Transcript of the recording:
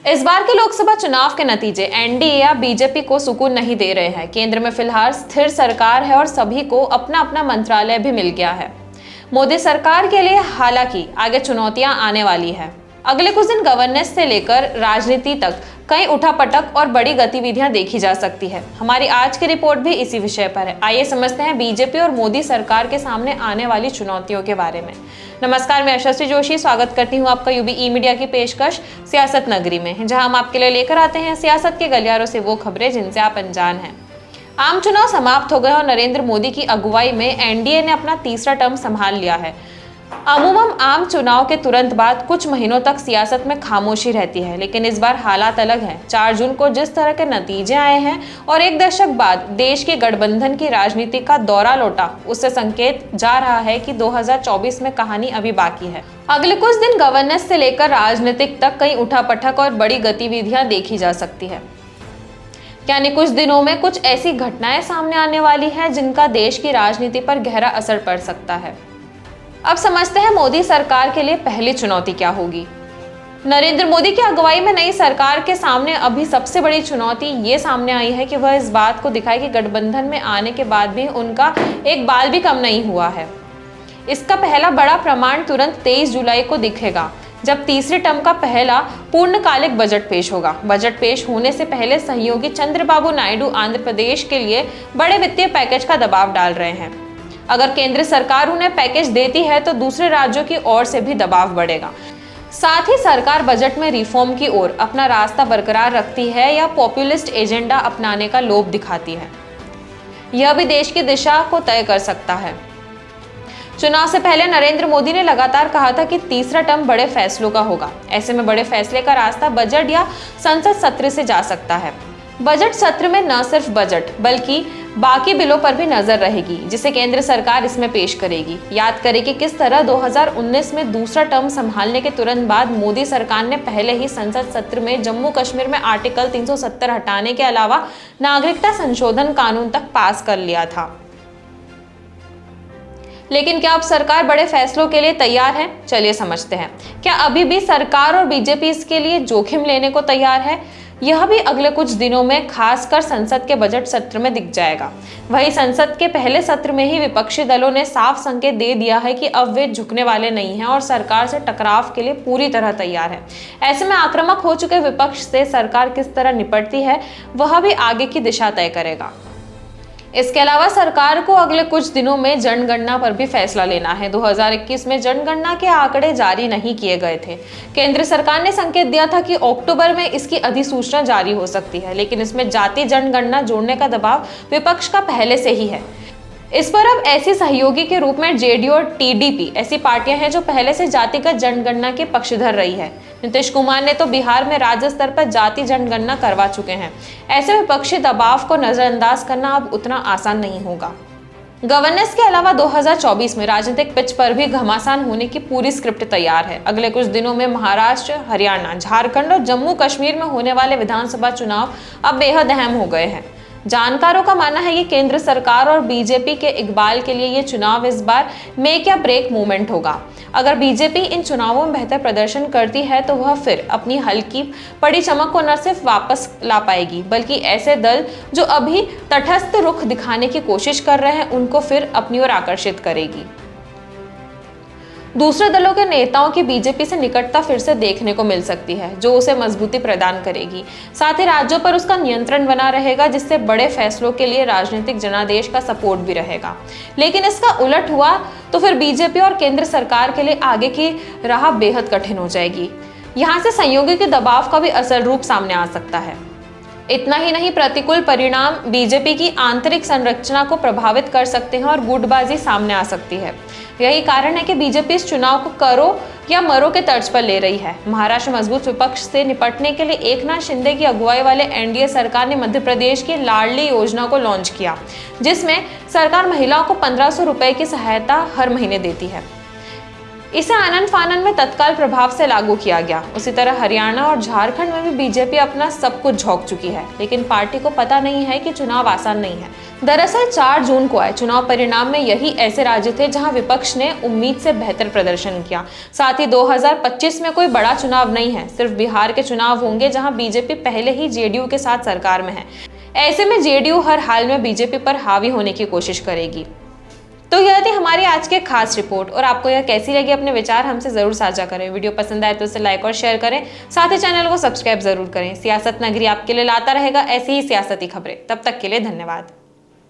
इस बार के लोकसभा चुनाव के नतीजे एनडीए या बीजेपी को सुकून नहीं दे रहे हैं। केंद्र में फिलहाल स्थिर सरकार है और सभी को अपना अपना मंत्रालय भी मिल गया है। मोदी सरकार के लिए हालांकि आगे चुनौतियां आने वाली है। अगले कुछ दिन गवर्नेंस से लेकर राजनीति तक कई उठापटक और बड़ी गतिविधियां देखी जा सकती है। हमारी आज की रिपोर्ट भी इसी विषय पर है। आइए समझते हैं बीजेपी और मोदी सरकार के सामने आने वाली चुनौतियों के बारे में। नमस्कार, मैं यशस्वी जोशी स्वागत करती हूं आपका यूबी ई मीडिया की पेशकश सियासत नगरी में, जहां हम आपके लिए लेकर आते हैं सियासत के गलियारों से वो खबरें जिनसे आप अनजान हैं। आम चुनाव समाप्त हो गए और नरेंद्र मोदी की अगुवाई में एनडीए ने अपना तीसरा टर्म संभाल लिया है। अमूमन आम चुनाव के तुरंत बाद कुछ महीनों तक सियासत में खामोशी रहती है, लेकिन इस बार हालात अलग हैं। 4 जून को जिस तरह के नतीजे आए हैं और एक दशक बाद देश के गठबंधन की राजनीति का दौरा लौटा, उससे संकेत जा रहा है कि 2024 में कहानी अभी बाकी है। अगले कुछ दिन गवर्नेंस से लेकर राजनीतिक तक कई उठापटक और बड़ी गतिविधियां देखी जा सकती है। यानी कुछ दिनों में कुछ ऐसी घटनाएं सामने आने वाली है जिनका देश की राजनीति पर गहरा असर पड़ सकता है। अब समझते हैं मोदी सरकार के लिए पहली चुनौती क्या होगी। नरेंद्र मोदी की अगुवाई में नई सरकार के सामने अभी सबसे बड़ी चुनौती ये सामने आई है कि वह इस बात को दिखाए कि गठबंधन में आने के बाद भी उनका एक बाल भी कम नहीं हुआ है। इसका पहला बड़ा प्रमाण तुरंत 23 जुलाई को दिखेगा, जब तीसरे टर्म का पहला पूर्णकालिक बजट पेश होगा। बजट पेश होने से पहले सहयोगी चंद्रबाबू नायडू आंध्र प्रदेश के लिए बड़े वित्तीय पैकेज का दबाव डाल रहे हैं। अगर केंद्र सरकार उन्हें पैकेज देती है तो दूसरे राज्यों की ओर से भी दबाव बढ़ेगा। साथ ही सरकार बजट में रिफॉर्म की ओर अपना रास्ता बरकरार रखती है या पॉपुलिस्ट एजेंडा अपनाने का लोभ दिखाती है। यह भी देश की दिशा को तय कर सकता है। चुनाव से पहले नरेंद्र मोदी ने लगातार कहा था कि तीसरा टर्म बड़े फैसलों का होगा। ऐसे में बड़े फैसले का रास्ता बजट या संसद सत्र से जा सकता है। बजट सत्र में न सिर्फ बजट बल्कि बाकी बिलों पर भी नजर रहेगी, जिसे केंद्र सरकार इसमें पेश करेगी। याद करें कि किस तरह 2019 में दूसरा टर्म संभालने के तुरंत बाद मोदी सरकार ने पहले ही संसद सत्र में जम्मू कश्मीर में आर्टिकल 370 हटाने के अलावा नागरिकता संशोधन कानून तक पास कर लिया था। लेकिन क्या अब सरकार बड़े फैसलों के लिए तैयार है? चलिए समझते हैं। क्या अभी भी सरकार और बीजेपी इसके लिए जोखिम लेने को तैयार है? यह भी अगले कुछ दिनों में खासकर संसद के बजट सत्र में दिख जाएगा। वही संसद के पहले सत्र में ही विपक्षी दलों ने साफ संकेत दे दिया है कि अब वे झुकने वाले नहीं हैं और सरकार से टकराव के लिए पूरी तरह तैयार है। ऐसे में आक्रामक हो चुके विपक्ष से सरकार किस तरह निपटती है, वह भी आगे की दिशा तय करेगा। इसके अलावा सरकार को अगले कुछ दिनों में जनगणना पर भी फैसला लेना है। 2021 में जनगणना के आंकड़े जारी नहीं किए गए थे। केंद्र सरकार ने संकेत दिया था कि अक्टूबर में इसकी अधिसूचना जारी हो सकती है, लेकिन इसमें जाति जनगणना जोड़ने का दबाव विपक्ष का पहले से ही है। इस पर अब ऐसी सहयोगी के रूप में जेडीयू और टीडीपी ऐसी पार्टियां हैं जो पहले से जातिगत जनगणना के पक्षधर रही है। नीतीश कुमार ने तो बिहार में राज्य स्तर पर जाति जनगणना करवा चुके हैं। ऐसे विपक्षी दबाव को नजरअंदाज करना अब उतना आसान नहीं होगा। गवर्नेंस के अलावा 2024 में राजनीतिक पिच पर भी घमासान होने की पूरी स्क्रिप्ट तैयार है। अगले कुछ दिनों में महाराष्ट्र, हरियाणा, झारखंड और जम्मू कश्मीर में होने वाले विधानसभा चुनाव अब बेहद अहम हो गए हैं। जानकारों का मानना है कि केंद्र सरकार और बीजेपी के इकबाल के लिए ये चुनाव इस बार मेक या ब्रेक मूवमेंट होगा। अगर बीजेपी इन चुनावों में बेहतर प्रदर्शन करती है तो वह फिर अपनी हल्की पड़ी चमक को न सिर्फ वापस ला पाएगी, बल्कि ऐसे दल जो अभी तटस्थ रुख दिखाने की कोशिश कर रहे हैं उनको फिर अपनी ओर आकर्षित करेगी। दूसरे दलों के नेताओं की बीजेपी से निकटता फिर से देखने को मिल सकती है, जो उसे मजबूती प्रदान करेगी। साथ ही राज्यों पर उसका नियंत्रण बना रहेगा, जिससे बड़े फैसलों के लिए राजनीतिक जनादेश का सपोर्ट भी रहेगा। लेकिन इसका उलट हुआ तो फिर बीजेपी और केंद्र सरकार के लिए आगे की राह बेहद कठिन हो जाएगी। यहाँ से सहयोगी के दबाव का भी असल रूप सामने आ सकता है। इतना ही नहीं, प्रतिकूल परिणाम बीजेपी की आंतरिक संरचना को प्रभावित कर सकते हैं और गुटबाजी सामने आ सकती है। यही कारण है कि बीजेपी इस चुनाव को करो या मरो के तर्ज पर ले रही है। महाराष्ट्र में मजबूत विपक्ष से निपटने के लिए एकनाथ शिंदे की अगुवाई वाले एनडीए सरकार ने मध्य प्रदेश की लाडली योजना को लॉन्च किया, जिसमें सरकार महिलाओं को 1500 रुपए की सहायता हर महीने देती है। इसे आनन फानन में तत्काल प्रभाव से लागू किया गया। उसी तरह हरियाणा और झारखंड में भी बीजेपी अपना सब कुछ झोंक चुकी है, लेकिन पार्टी को पता नहीं है कि चुनाव आसान नहीं है। दरअसल 4 जून को आए चुनाव परिणाम में यही ऐसे राज्य थे जहां विपक्ष ने उम्मीद से बेहतर प्रदर्शन किया। साथ ही 2025 में कोई बड़ा चुनाव नहीं है, सिर्फ बिहार के चुनाव होंगे जहां बीजेपी पहले ही जेडीयू के साथ सरकार में है। ऐसे में जेडीयू हर हाल में बीजेपी पर हावी होने की कोशिश करेगी। तो यह थी हमारी आज की खास रिपोर्ट, और आपको यह कैसी लगी अपने विचार हमसे जरूर साझा करें। वीडियो पसंद आए तो इसे लाइक और शेयर करें, साथ ही चैनल को सब्सक्राइब जरूर करें। सियासत नगरी आपके लिए लाता रहेगा ऐसी ही सियासती खबरें। तब तक के लिए धन्यवाद।